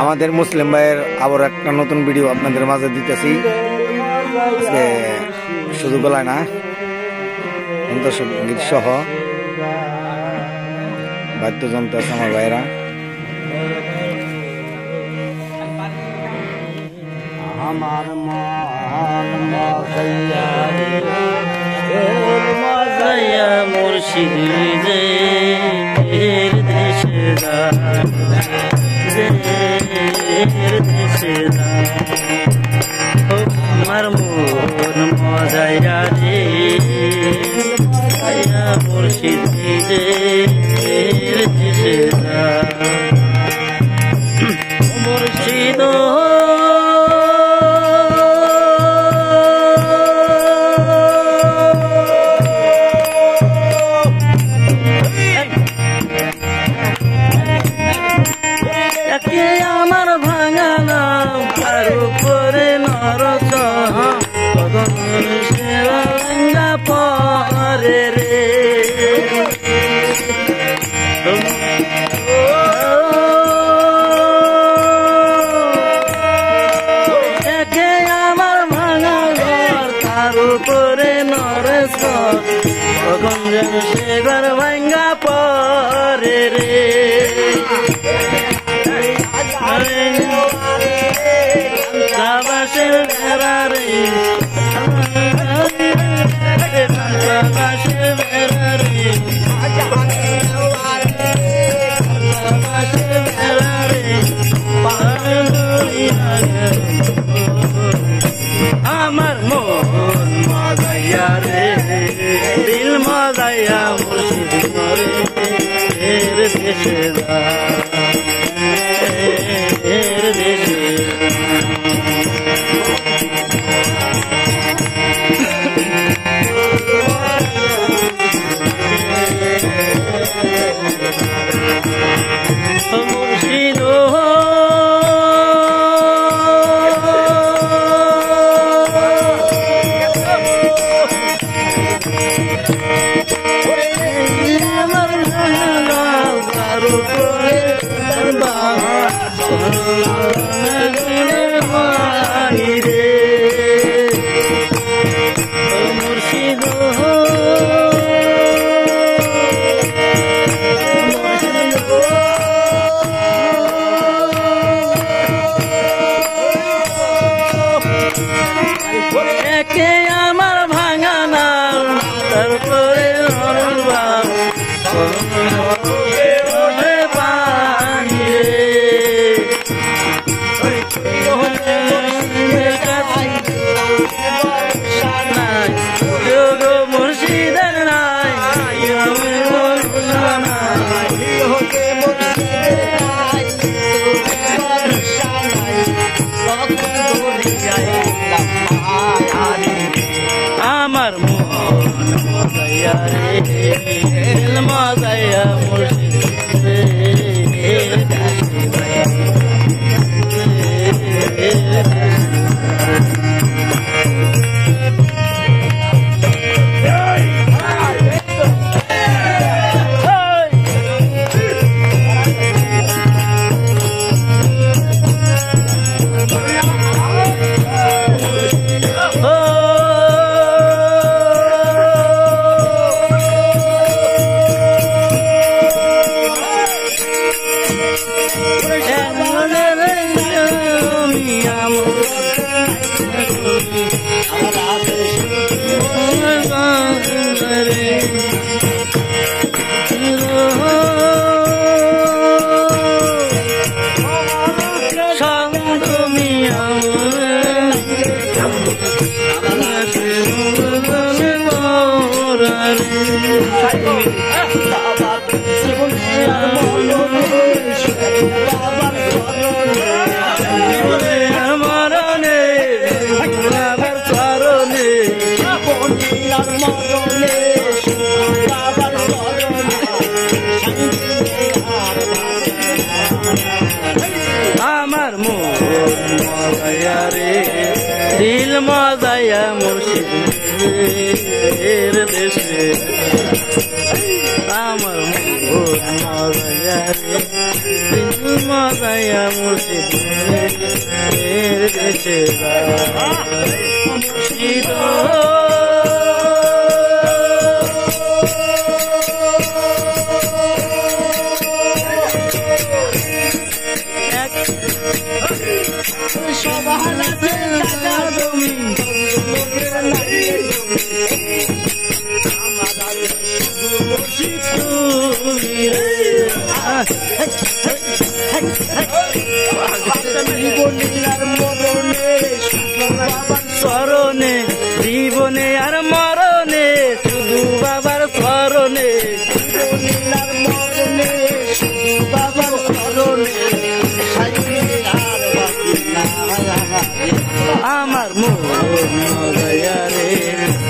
আমাদের মুসলিম ভাইয়ের আবার একটা নতুন ভিডিও আপনাদের মাঝে দিতেছি। শুধু গলায় না, সঙ্গীত সহ বাদ্যযন্ত্র আছে আমার ভাইয়েরা। আমার মজাইয়া মুর্শিদের দেশে আমার মন মজাইয়া রে মুর্শিদের দেশে মুর্শিদ আমার ভাঙা নাম তার উপরে নরক সেরা পরে রে একে আমার ভাঙা ঘর তার উপরে নরক তখন যেন সে ঘর ভাঙ্গা পরে রে Sabashe verare, sabashe verare, sabashe verare, amar mon mazaya re, dil mazaya murshid re, deshe da. একে আমার ভাঙা নাম তারপরে মুর্শিদের নাই আমার মন মজাইয়া রে মজাইয়া আমার মন মজাইয়া রে দিল মজাইয়া মুর্শিদের দেশে আমার মন মজাইয়া রে মজাইয়া মুর্শিদ দেশে মুর্শিদ স্মরণে জীবনে আর মরণে শুধু বাবার স্মরণে বাবার স্মরণে আমার মন মজাইয়া রে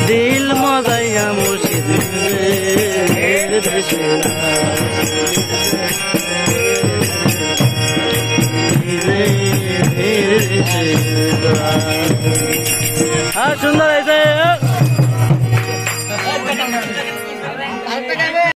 দিল মজাইয়া মুর্শিদ দেশে সুন্দর